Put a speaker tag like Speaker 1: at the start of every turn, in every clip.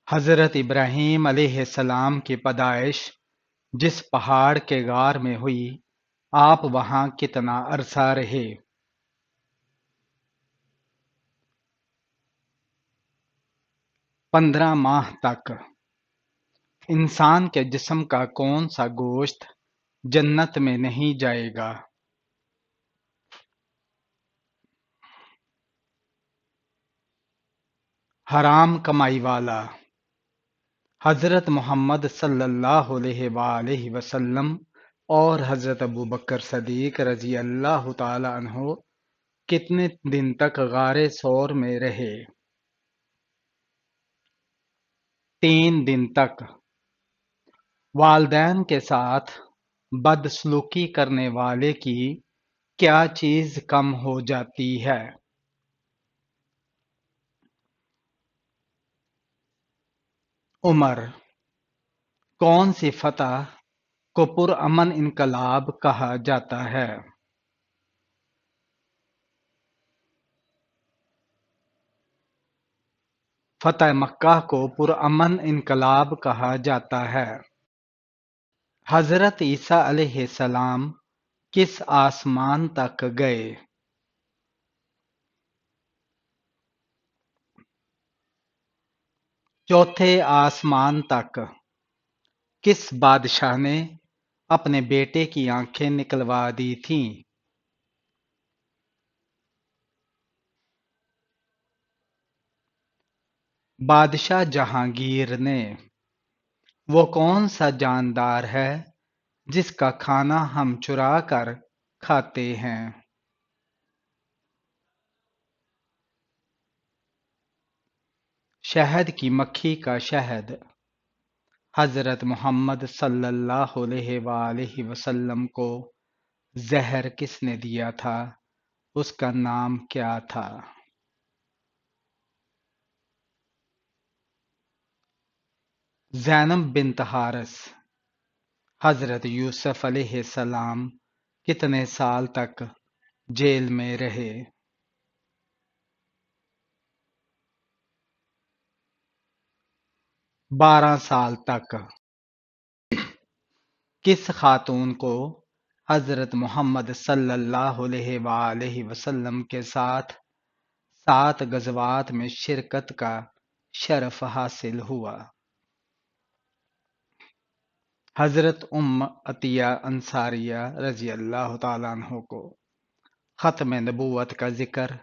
Speaker 1: حضرت ابراہیم علیہ السلام کی پیدائش جس پہاڑ کے غار میں ہوئی، آپ وہاں کتنا عرصہ رہے؟ 15 ماہ تک۔ انسان کے جسم کا کون سا گوشت جنت میں نہیں جائے گا؟ حرام کمائی والا۔ حضرت محمد صلی اللہ علیہ وآلہ وسلم اور حضرت ابوبکر صدیق رضی اللہ تعالی عنہ کتنے دن تک غار ثور میں رہے؟ 3 دن تک۔ والدین کے ساتھ بدسلوکی کرنے والے کی کیا چیز کم ہو جاتی ہے؟ عمر۔ کون سی فتح کو پرامن انقلاب کہا جاتا ہے؟ فتح مکہ کو پرامن انقلاب کہا جاتا ہے۔ حضرت عیسیٰ علیہ السلام کس آسمان تک گئے؟ چوتھے آسمان تک۔ کس بادشاہ نے اپنے بیٹے کی آنکھیں نکلوا دی تھیں؟ بادشاہ جہانگیر نے۔ وہ کون سا جاندار ہے جس کا کھانا ہم چرا کر کھاتے ہیں؟ شہد کی مکھی کا شہد۔ حضرت محمد صلی اللہ علیہ وآلہ وسلم کو زہر کس نے دیا تھا؟ اس کا نام کیا تھا؟ زینب بنت حارث۔ حضرت یوسف علیہ السلام کتنے سال تک جیل میں رہے؟ 12 سال تک۔ کس خاتون کو حضرت محمد صلی اللہ علیہ وآلہ وسلم کے ساتھ 7 غزوات میں شرکت کا شرف حاصل ہوا؟ حضرت ام عطیہ انصاریہ رضی اللہ تعالیٰ عنہ کو ختم نبوت کا ذکر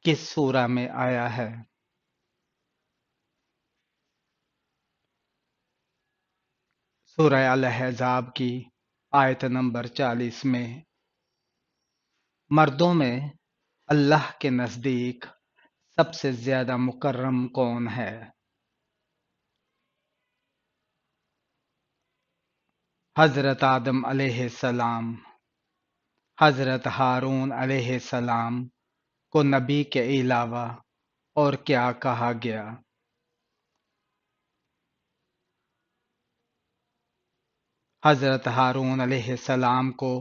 Speaker 1: کس سورہ میں آیا ہے؟ سورہ الاحزاب کی آیت نمبر 40 میں۔ مردوں میں اللہ کے نزدیک سب سے زیادہ مکرم کون ہے؟ حضرت آدم علیہ السلام۔ حضرت ہارون علیہ السلام کو نبی کے علاوہ اور کیا کہا گیا؟ حضرت ہارون علیہ السلام کو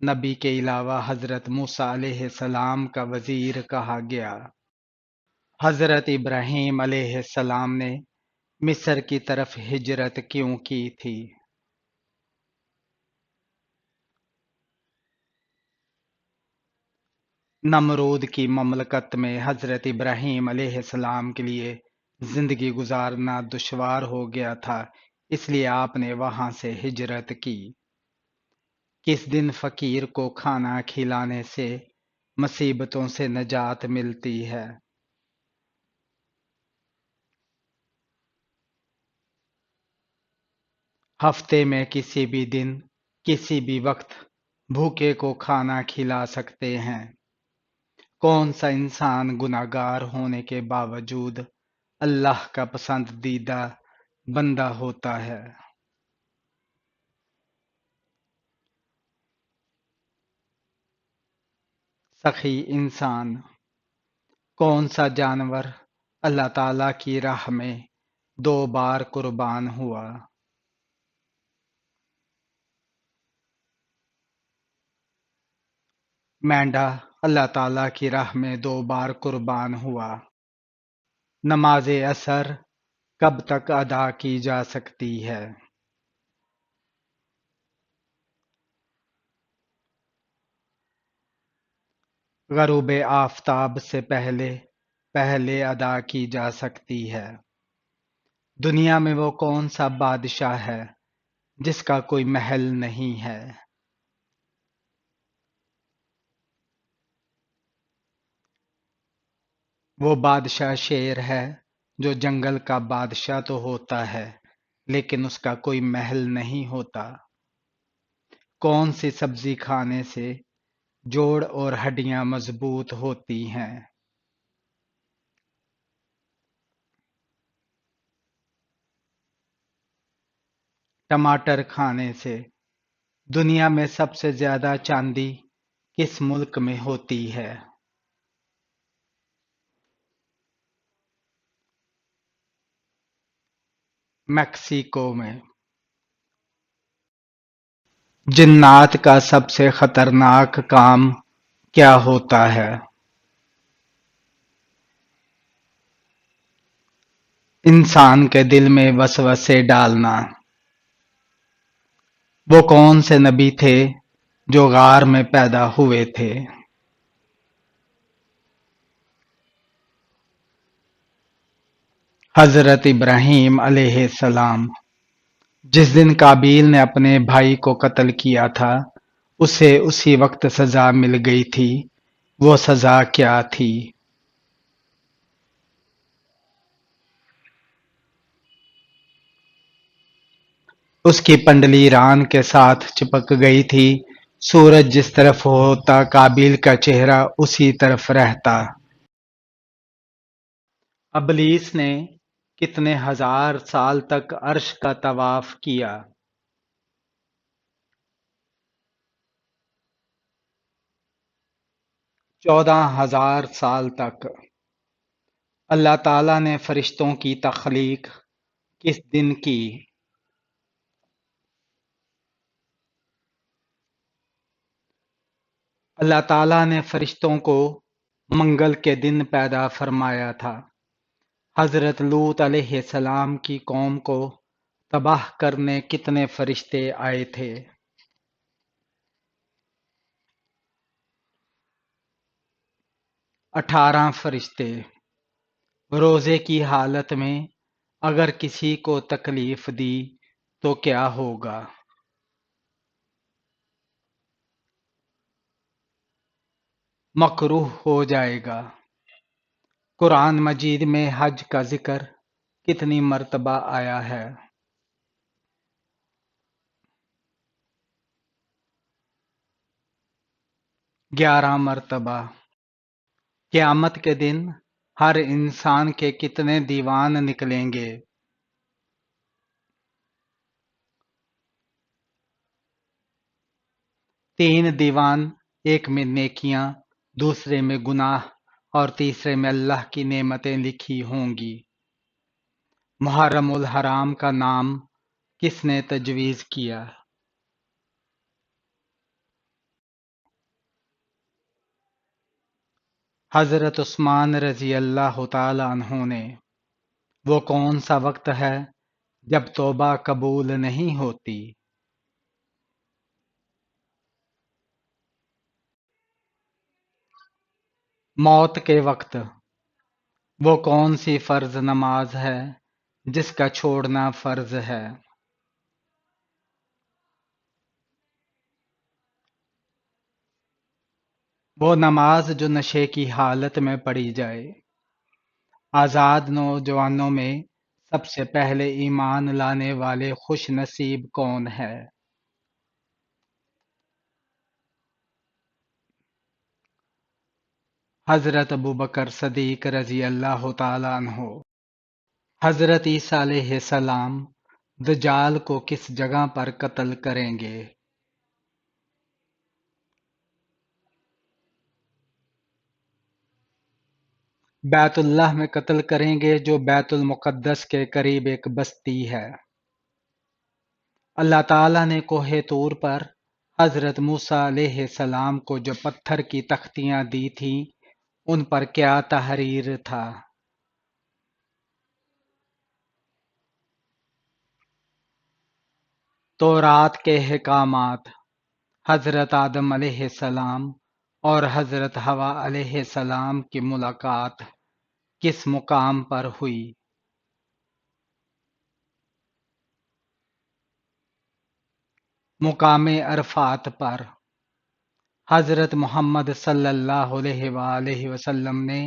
Speaker 1: نبی کے علاوہ حضرت موسیٰ علیہ السلام کا وزیر کہا گیا۔ حضرت ابراہیم علیہ السلام نے مصر کی طرف ہجرت کیوں کی تھی؟ نمرود کی مملکت میں حضرت ابراہیم علیہ السلام کے لیے زندگی گزارنا دشوار ہو گیا تھا، اس لیے آپ نے وہاں سے ہجرت کی۔ کس دن فقیر کو کھانا کھلانے سے مصیبتوں سے نجات ملتی ہے؟ ہفتے میں کسی بھی دن کسی بھی وقت بھوکے کو کھانا کھلا سکتے ہیں۔ کون سا انسان گناہگار ہونے کے باوجود اللہ کا پسندیدہ بندہ ہوتا ہے؟ سخی انسان۔ کون سا جانور اللہ تعالی کی راہ میں 2 بار قربان ہوا؟ مینڈا اللہ تعالی کی راہ میں 2 بار قربان ہوا۔ نماز عصر کب تک ادا کی جا سکتی ہے؟ غروب آفتاب سے پہلے پہلے ادا کی جا سکتی ہے۔ دنیا میں وہ کون سا بادشاہ ہے جس کا کوئی محل نہیں ہے؟ وہ بادشاہ شیر ہے جو جنگل کا بادشاہ تو ہوتا ہے لیکن اس کا کوئی محل نہیں ہوتا۔ کون سی سبزی کھانے سے جوڑ اور ہڈیاں مضبوط ہوتی ہیں؟ ٹماٹر کھانے سے۔ دنیا میں سب سے زیادہ چاندی کس ملک میں ہوتی ہے؟ میکسیکو میں۔ جنات کا سب سے خطرناک کام کیا ہوتا ہے؟ انسان کے دل میں وسوسے ڈالنا۔ وہ کون سے نبی تھے جو غار میں پیدا ہوئے تھے؟ حضرت ابراہیم علیہ السلام۔ جس دن قابیل نے اپنے بھائی کو قتل کیا تھا اسے اسی وقت سزا مل گئی تھی، وہ سزا کیا تھی؟ اس کی پنڈلی ران کے ساتھ چپک گئی تھی، سورج جس طرف ہوتا قابیل کا چہرہ اسی طرف رہتا۔ ابلیس نے کتنے ہزار سال تک عرش کا طواف کیا؟ 14,000 سال تک۔ اللہ تعالیٰ نے فرشتوں کی تخلیق کس دن کی؟ اللہ تعالیٰ نے فرشتوں کو منگل کے دن پیدا فرمایا تھا۔ حضرت لوط علیہ السلام کی قوم کو تباہ کرنے کتنے فرشتے آئے تھے؟ 18 فرشتے۔ روزے کی حالت میں اگر کسی کو تکلیف دی تو کیا ہوگا؟ مکروہ ہو جائے گا۔ قرآن مجید میں حج کا ذکر کتنی مرتبہ آیا ہے؟ 11 مرتبہ۔ قیامت کے دن ہر انسان کے کتنے دیوان نکلیں گے؟ 3 دیوان، ایک میں نیکیاں، دوسرے میں گناہ اور تیسرے میں اللہ کی نعمتیں لکھی ہوں گی۔ محرم الحرام کا نام کس نے تجویز کیا؟ حضرت عثمان رضی اللہ تعالی عنہ نے۔ وہ کون سا وقت ہے جب توبہ قبول نہیں ہوتی؟ موت کے وقت۔ وہ کون سی فرض نماز ہے جس کا چھوڑنا فرض ہے؟ وہ نماز جو نشے کی حالت میں پڑھی جائے۔ آزاد نوجوانوں میں سب سے پہلے ایمان لانے والے خوش نصیب کون ہے؟ حضرت ابوبکر صدیق رضی اللہ تعالی عنہ۔ حضرت عیسیٰ علیہ السلام دجال کو کس جگہ پر قتل کریں گے؟ بیت اللہ میں قتل کریں گے جو بیت المقدس کے قریب ایک بستی ہے۔ اللہ تعالیٰ نے کوہ طور پر حضرت موسیٰ علیہ السلام کو جو پتھر کی تختیاں دی تھیں ان پر کیا تحریر تھا؟ تورات کے احکامات، حضرت آدم علیہ السلام اور حضرت حوا علیہ السلام کی ملاقات کس مقام پر ہوئی؟ مقام عرفات پر۔ حضرت محمد صلی اللہ علیہ وآلہ وسلم نے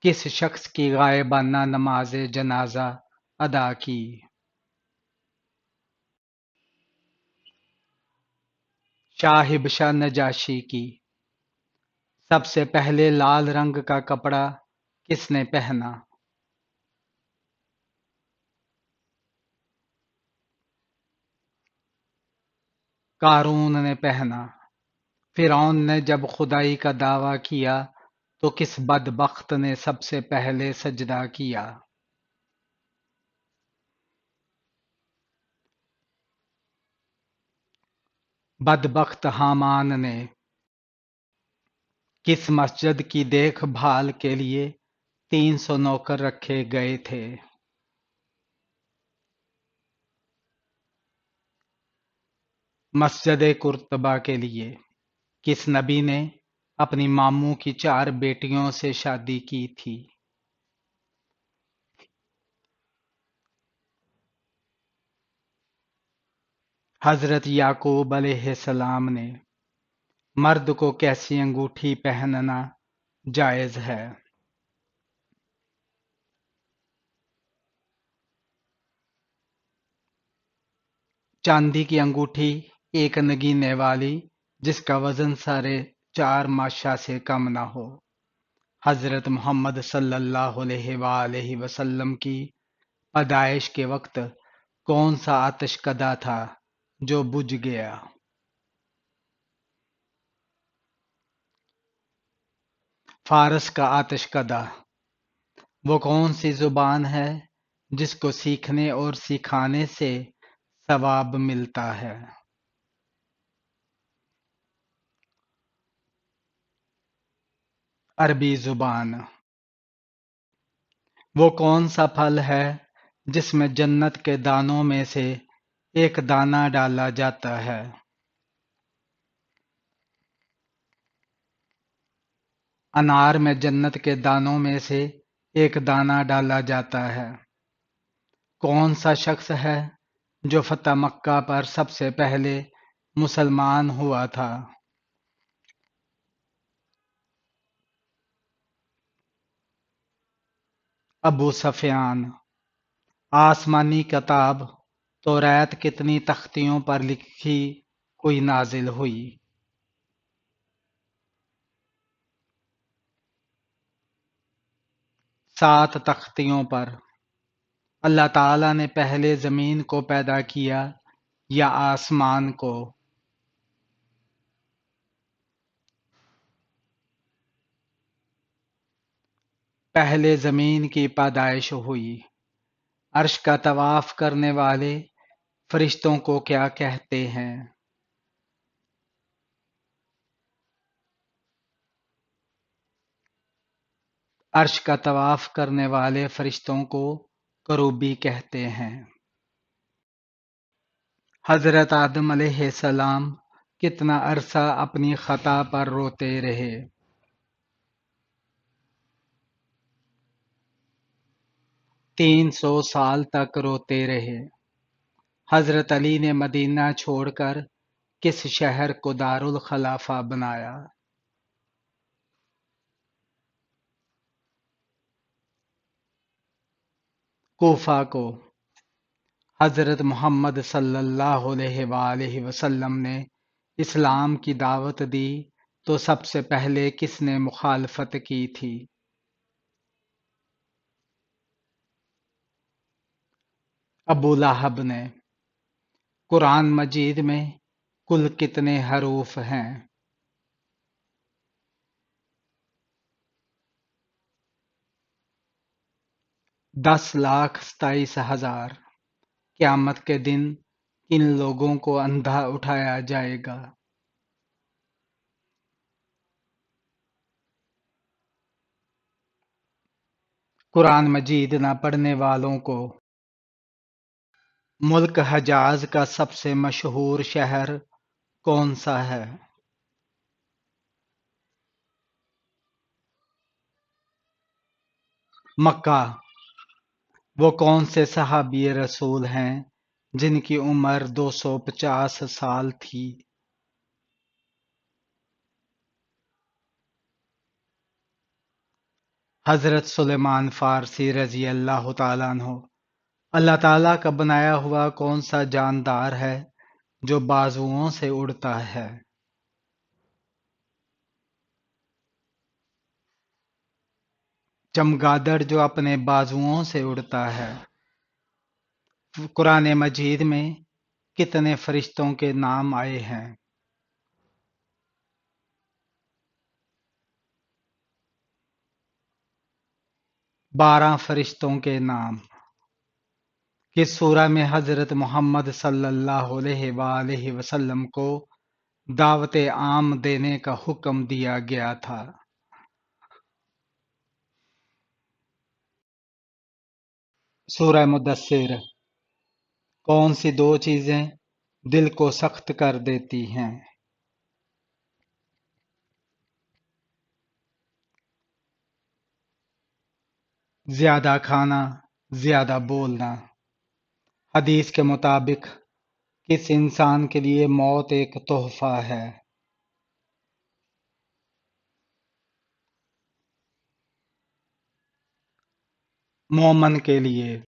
Speaker 1: کس شخص کی غائبانہ نماز جنازہ ادا کی؟ شاہ نجاشی کی۔ سب سے پہلے لال رنگ کا کپڑا کس نے پہنا؟ قارون نے پہنا۔ فرعون نے جب خدائی کا دعویٰ کیا تو کس بدبخت نے سب سے پہلے سجدہ کیا؟ بدبخت حامان نے۔ کس مسجد کی دیکھ بھال کے لیے 300 نوکر رکھے گئے تھے؟ مسجد قرطبہ کے لیے۔ کس نبی نے اپنی ماموں کی 4 بیٹیوں سے شادی کی تھی؟ حضرت یعقوب علیہ السلام نے۔ مرد کو کیسی انگوٹھی پہننا جائز ہے؟ چاندی کی انگوٹھی، ایک نگینے والی جس کا وزن 4.5 ماشا سے کم نہ ہو۔ حضرت محمد صلی اللہ علیہ وآلہ وسلم کی پیدائش کے وقت کون سا آتش کدہ تھا جو بجھ گیا؟ فارس کا آتش کدہ۔ وہ کون سی زبان ہے جس کو سیکھنے اور سکھانے سے ثواب ملتا ہے؟ عربی زبان۔ وہ کون سا پھل ہے جس میں جنت کے دانوں میں سے ایک دانہ ڈالا جاتا ہے؟ انار میں جنت کے دانوں میں سے ایک دانہ ڈالا جاتا ہے۔ کون سا شخص ہے جو فتح مکہ پر سب سے پہلے مسلمان ہوا تھا؟ ابو سفیان۔ آسمانی کتاب توریت کتنی تختیوں پر لکھی ہوئی نازل ہوئی؟ 7 تختیوں پر۔ اللہ تعالیٰ نے پہلے زمین کو پیدا کیا یا آسمان کو؟ پہلے زمین کی پیدائش ہوئی۔ عرش کا طواف کرنے والے فرشتوں کو کیا کہتے ہیں؟ عرش کا طواف کرنے والے فرشتوں کو کروبی کہتے ہیں۔ حضرت آدم علیہ السلام کتنا عرصہ اپنی خطا پر روتے رہے؟ 300 سال تک روتے رہے۔ حضرت علی نے مدینہ چھوڑ کر کس شہر کو دارالخلافہ بنایا؟ کوفہ کو۔ حضرت محمد صلی اللہ علیہ وآلہ وسلم نے اسلام کی دعوت دی تو سب سے پہلے کس نے مخالفت کی تھی؟ ابو لہب نے۔ قرآن مجید میں کل کتنے حروف ہیں؟ 10,27,000۔ قیامت کے دن کن لوگوں کو اندھا اٹھایا جائے گا؟ قرآن مجید نہ پڑھنے والوں کو۔ ملک حجاز کا سب سے مشہور شہر کون سا ہے؟ مکہ۔ وہ کون سے صحابی رسول ہیں جن کی عمر 250 سال تھی؟ حضرت سلیمان فارسی رضی اللہ تعالیٰ عنہ۔ اللہ تعالیٰ کا بنایا ہوا کون سا جاندار ہے جو بازوؤں سے اڑتا ہے؟ چمگادڑ جو اپنے بازوؤں سے اڑتا ہے۔ قرآن مجید میں کتنے فرشتوں کے نام آئے ہیں؟ 12 فرشتوں کے نام۔ کس سورہ میں حضرت محمد صلی اللہ علیہ وآلہ وسلم کو دعوت عام دینے کا حکم دیا گیا تھا؟ سورہ مدثر۔ کون سی دو چیزیں دل کو سخت کر دیتی ہیں؟ زیادہ کھانا، زیادہ بولنا۔ حدیث کے مطابق کس انسان کے لیے موت ایک تحفہ ہے؟ مومن کے لیے۔